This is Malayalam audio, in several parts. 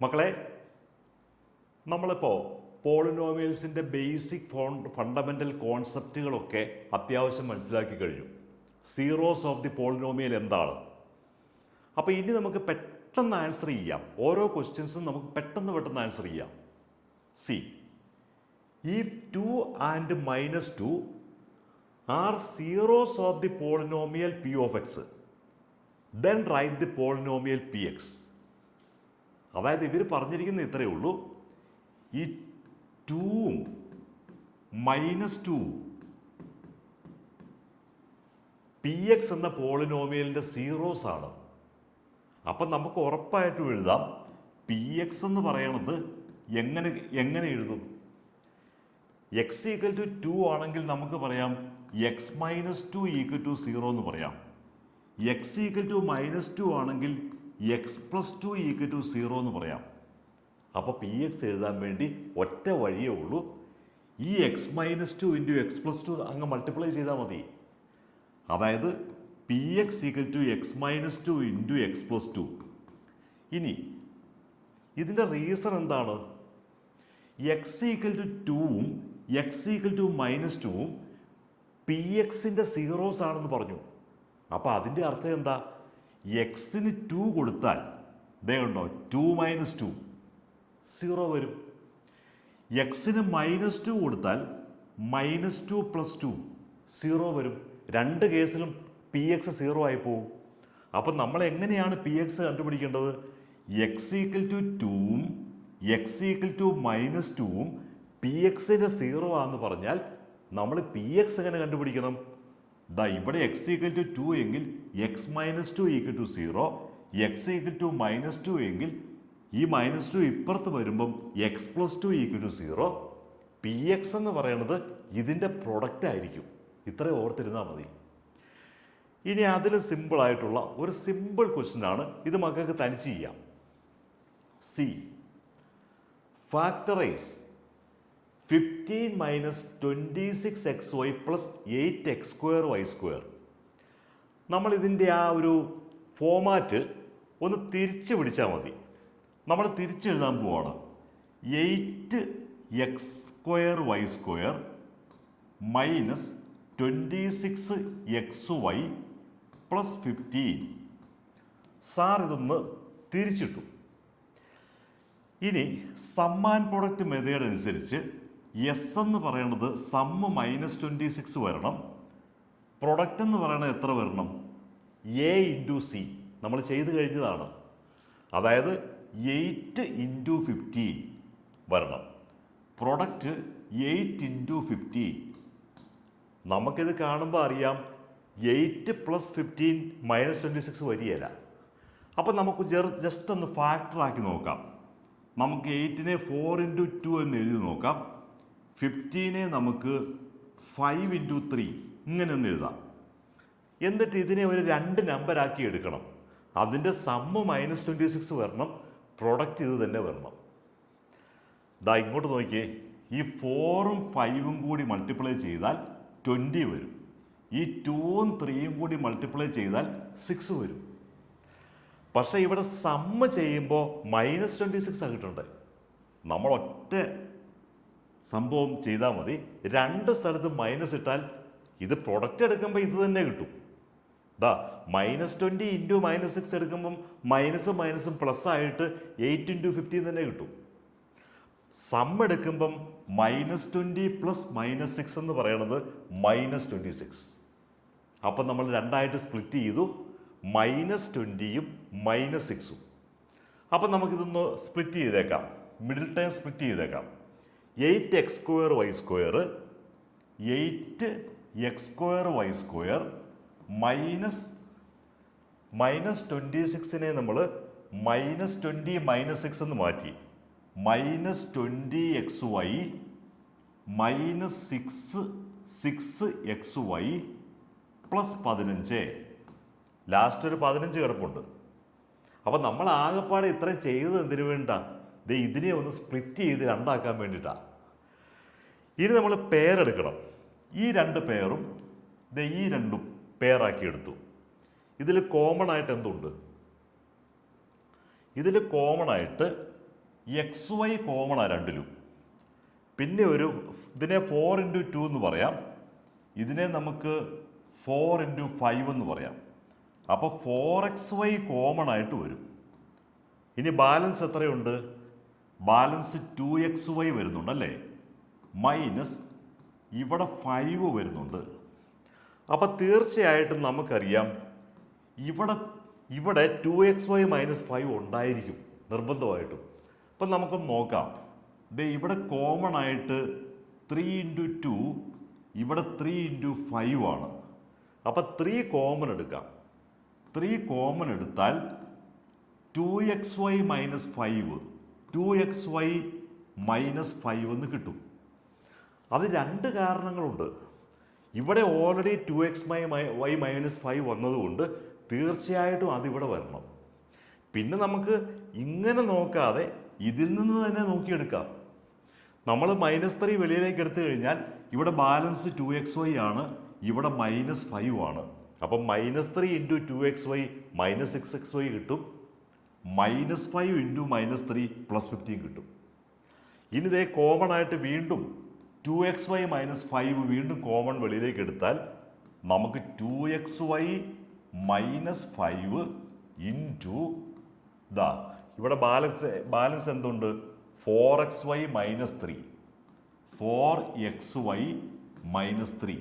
മക്കളെ, നമ്മളിപ്പോൾ പോളിനോമിയൽസിൻ്റെ ബേസിക് ഫണ്ടമെൻ്റൽ കോൺസെപ്റ്റുകളൊക്കെ അത്യാവശ്യം മനസ്സിലാക്കി കഴിഞ്ഞു. സീറോസ് ഓഫ് ദി പോളിനോമിയൽ എന്താണ്? അപ്പോൾ ഇനി നമുക്ക് പെട്ടെന്ന് ആൻസർ ചെയ്യാം. ഓരോ ക്വസ്റ്റ്യൻസും നമുക്ക് പെട്ടെന്ന് ആൻസർ ചെയ്യാം. C, if 2 and -2 are zeros of the polynomial p of x, then write the polynomial px. അതായത് ഇവർ പറഞ്ഞിരിക്കുന്നത് ഇത്രയേ ഉള്ളൂ, ഈ 2ഉം -2 പി എക്സ് എന്ന പോളിനോമിയലിൻ്റെ സീറോസ് ആണ്. അപ്പം നമുക്ക് ഉറപ്പായിട്ടും എഴുതാം പി എക്സ് എന്ന് പറയണത് എങ്ങനെ എഴുതും? എക്സ് ഈക്വൽ ടു 2 ആണെങ്കിൽ നമുക്ക് പറയാം എക്സ് -2 ഈക്വൽ ടു 0 എന്ന് പറയാം. എക്സ് ഈക്വൽ ടു -2 ആണെങ്കിൽ എക്സ് +2 ഈക്വൽ ടു 0 എന്ന് പറയാം. അപ്പോൾ പി എക്സ് എഴുതാൻ വേണ്ടി ഒറ്റ വഴിയേ ഉള്ളൂ, ഈ എക്സ് -2 ഇൻറ്റു എക്സ് +2 അങ്ങ് മൾട്ടിപ്ലൈ ചെയ്താൽ മതി. അതായത് p x equal to x -2 into x +2. ഇനി ഇതിൻ്റെ റീസൺ എന്താണ്? എക്സ് ഈക്വൽ ടു 2ഉം എക്സ് ഈക്വൽ ടു -2ഉം പി എക്സിൻ്റെ സീറോസ് ആണെന്ന് പറഞ്ഞു. അപ്പോൾ അതിൻ്റെ അർത്ഥം എന്താ? എക്സിന് 2 കൊടുത്താൽ ദേ ഉണ്ടോ 2 - 2 0 വരും. എക്സിന് -2 കൊടുത്താൽ -2 + 2 0 വരും. രണ്ട് കേസിലും പി എക്സ് 0 ആയി പോകും. അപ്പം നമ്മൾ എങ്ങനെയാണ് പി എക്സ് കണ്ടുപിടിക്കേണ്ടത്? എക്സ് ഈക്വൽ ടു 2ഉം എക്സ് ഈക്വൽ ടു -2ഉം പി എക്സിൻ്റെ 0 ആണെന്ന് പറഞ്ഞാൽ നമ്മൾ പി എക്സ് എങ്ങനെ കണ്ടുപിടിക്കണം? ഇവിടെ എക്സ് ഈക്വൽ ടു 2 എങ്കിൽ x -2 equal to 0, x equal to -2 എങ്കിൽ ഈ -2 ഇപ്പുറത്ത് വരുമ്പം x +2 equal to 0. P x എന്ന് പറയുന്നത് ഇതിൻ്റെ പ്രൊഡക്റ്റ് ആയിരിക്കും. ഇത്രയും ഓർത്തിരുന്നാൽ മതി. ഇനി അതിൽ സിമ്പിളായിട്ടുള്ള ഒരു സിമ്പിൾ ക്വസ്റ്റ്യനാണ് ഇത്. മക്കൾക്ക് തനിച്ച് ചെയ്യാം. സി, ഫാക്ടറൈസ് 15 - 26xy + 8x² നമ്മൾ ഇതിൻ്റെ ആ ഒരു ഫോമാറ്റ് ഒന്ന് തിരിച്ച് പിടിച്ചാൽ മതി. നമ്മൾ തിരിച്ചെഴുതാൻ പോവാണ്. 8x² - 26xy + 15. സാർ ഇതൊന്ന് തിരിച്ചിട്ടു. ഇനി സം ആൻഡ് പ്രൊഡക്റ്റ് മെത്തേഡ് അനുസരിച്ച് എസ് എന്ന് പറയുന്നത് സമ്മ് -26 വരണം, പ്രൊഡക്റ്റ് എന്ന് പറയുന്നത് എത്ര വരണം? എ ഇൻറ്റു സി നമ്മൾ ചെയ്ത് കഴിഞ്ഞതാണ്. അതായത് 8 × 15 വരണം, പ്രൊഡക്റ്റ് 8 × 15. നമുക്കിത് കാണുമ്പോൾ അറിയാം 8 + 15 -26 വരികയില്ല. അപ്പം നമുക്ക് ജസ്റ്റ് ഒന്ന് ഫാക്ടറാക്കി നോക്കാം. നമുക്ക് 8നെ 4 × 2 എന്ന് എഴുതി നോക്കാം. 15നെ നമുക്ക് 5 × 3 ഇങ്ങനെ ഒന്ന് എഴുതാം. എന്നിട്ട് ഇതിനെ ഒരു 2 നമ്പറാക്കി എടുക്കണം. അതിൻ്റെ സമ്മ് -26 വരണം, പ്രൊഡക്റ്റ് ഇത് തന്നെ വരണം. ഇങ്ങോട്ട് നോക്കിയേ, ഈ 4ഉം 5ഉം കൂടി മൾട്ടിപ്ലൈ ചെയ്താൽ 20 വരും. ഈ 2ഉം 3ഉം കൂടി മൾട്ടിപ്ലൈ ചെയ്താൽ 6 വരും. പക്ഷേ ഇവിടെ സമ്മ് ചെയ്യുമ്പോൾ -26 കിട്ടണ്ടേ. നമ്മൾ ഒറ്റ സംഭവം ചെയ്താൽ മതി. 2 സ്ഥലത്ത് മൈനസ് ഇട്ടാൽ ഇത് പ്രൊഡക്റ്റ് എടുക്കുമ്പോൾ ഇത് തന്നെ കിട്ടും. -20 × -6 എടുക്കുമ്പം മൈനസും പ്ലസ് ആയിട്ട് 8 × 15 തന്നെ കിട്ടും. സം എടുക്കുമ്പം -20 + -6 എന്ന് പറയുന്നത് -26. അപ്പം നമ്മൾ രണ്ടായിട്ട് സ്പ്ലിറ്റ് ചെയ്തു, -20ഉം -6ഉം. അപ്പം നമുക്കിതൊന്ന് സ്പ്ലിറ്റ് ചെയ്തേക്കാം, മിഡിൽ ടേം സ്പ്ലിറ്റ് ചെയ്തേക്കാം. 8x² -26നെ നമ്മൾ -20 -6 എന്ന് മാറ്റി, -20xy -6xy + 15. ലാസ്റ്റ് ഒരു 15 കിടപ്പുണ്ട്. അപ്പം നമ്മൾ ആകെപ്പാടെ ഇത്രയും ചെയ്തത് എന്തിനു വേണ്ടിയിട്ടാ? ഇതിനെ ഒന്ന് സ്പ്ലിറ്റ് ചെയ്ത് 2 ആക്കാൻ വേണ്ടിയിട്ടാണ്. ഇനി നമ്മൾ പേരെടുക്കണം. ഈ 2 പേരും ഈ 2ഉം പേരാക്കി എടുത്തു. ഇതിൽ കോമൺ ആയിട്ട് എന്തുണ്ട്? ഇതിൽ കോമൺ ആയിട്ട് എക്സ് വൈ കോമണാണ് രണ്ടിലും. പിന്നെ ഇതിനെ 4x2 എന്ന് പറയാം, ഇതിനെ നമുക്ക് 4x5 എന്ന് പറയാം. അപ്പോൾ 4xy കോമൺ ആയിട്ട് വരും. ഇനി ബാലൻസ് എത്രയുണ്ട്? ബാലൻസ് 2xy വരുന്നുണ്ട് അല്ലേ, മൈനസ് ഇവിടെ 5 വരുന്നുണ്ട്. അപ്പം തീർച്ചയായിട്ടും നമുക്കറിയാം ഇവിടെ 2xy - 5 ഉണ്ടായിരിക്കും നിർബന്ധമായിട്ടും. അപ്പം നമുക്കൊന്ന് നോക്കാം. ഇവിടെ കോമൺ ആയിട്ട് 3x2, ഇവിടെ 3x5 ആണ്. അപ്പം 3 കോമൺ എടുക്കാം. 3 കോമൺ എടുത്താൽ 2xy - 5 2xy - 5 എന്ന് കിട്ടും. അത് രണ്ട് കാരണങ്ങളുണ്ട്. ഇവിടെ ഓൾറെഡി 2xy - 5 വന്നതുകൊണ്ട് തീർച്ചയായിട്ടും അതിവിടെ വരണം. പിന്നെ നമുക്ക് ഇങ്ങനെ നോക്കാതെ ഇതിൽ നിന്ന് തന്നെ നോക്കിയെടുക്കാം. നമ്മൾ -3 വെളിയിലേക്ക് എടുത്തു കഴിഞ്ഞാൽ ഇവിടെ ബാലൻസ് 2xy ആണ്, ഇവിടെ -5 ആണ്. അപ്പം -3 × 2xy -6xy കിട്ടും, -5 × -3 +15 കിട്ടും. ഇനി ഇതേ കോമൺ ആയിട്ട് വീണ്ടും 2xy - 5 വീണ്ടും കോമൺ വെളിയിലേക്ക് എടുത്താൽ നമുക്ക് 2xy - 5 × ഇവിടെ ബാലൻസ് എന്തുണ്ട്? 4xy - 3 4xy - 3.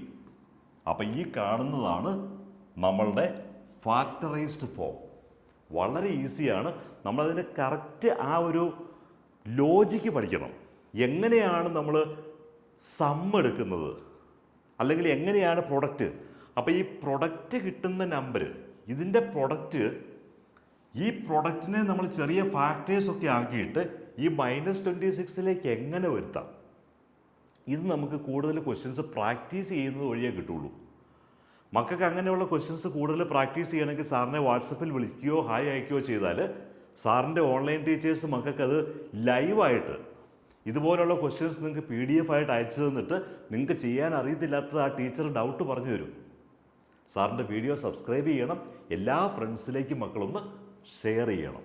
അപ്പം ഈ കാണുന്നതാണ് നമ്മളുടെ ഫാക്ടറൈസ്ഡ് ഫോം. വളരെ ഈസിയാണ്. നമ്മളതിൻ്റെ കറക്റ്റ് ആ ഒരു ലോജിക്ക് പഠിക്കണം. എങ്ങനെയാണ് നമ്മൾ സം എടുക്കുന്നത്, അല്ലെങ്കിൽ എങ്ങനെയാണ് പ്രൊഡക്റ്റ്. അപ്പോൾ ഈ പ്രൊഡക്റ്റ് കിട്ടുന്ന നമ്പർ, ഇതിൻ്റെ പ്രൊഡക്റ്റ്, ഈ പ്രൊഡക്റ്റിനെ നമ്മൾ ചെറിയ ഫാക്ടേഴ്സൊക്കെ ആക്കിയിട്ട് ഈ -26 എങ്ങനെ വരുത്താം, ഇത് നമുക്ക് കൂടുതൽ ക്വസ്റ്റ്യൻസ് പ്രാക്ടീസ് ചെയ്യുന്നത് വഴിയേ കിട്ടുള്ളൂ. മക്കൾക്ക് അങ്ങനെയുള്ള ക്വസ്റ്റ്യൻസ് കൂടുതൽ പ്രാക്ടീസ് ചെയ്യണമെങ്കിൽ സാറിനെ വാട്സപ്പിൽ വിളിക്കുകയോ ഹായ് അയക്കുകയോ ചെയ്താൽ സാറിൻ്റെ ഓൺലൈൻ ടീച്ചേഴ്സ് മക്കൾക്ക് അത് ലൈവായിട്ട് ഇതുപോലുള്ള ക്വസ്റ്റ്യൻസ് നിങ്ങൾക്ക് PDF ആയിട്ട് അയച്ചു തന്നിട്ട് നിങ്ങൾക്ക് ചെയ്യാൻ അറിയത്തില്ലാത്തത് ആ ടീച്ചർ ഡൗട്ട് പറഞ്ഞു തരും. സാറിൻ്റെ വീഡിയോ സബ്സ്ക്രൈബ് ചെയ്യണം, എല്ലാ ഫ്രണ്ട്സിലേക്കും മക്കളൊന്ന് ഷെയർ ചെയ്യണം.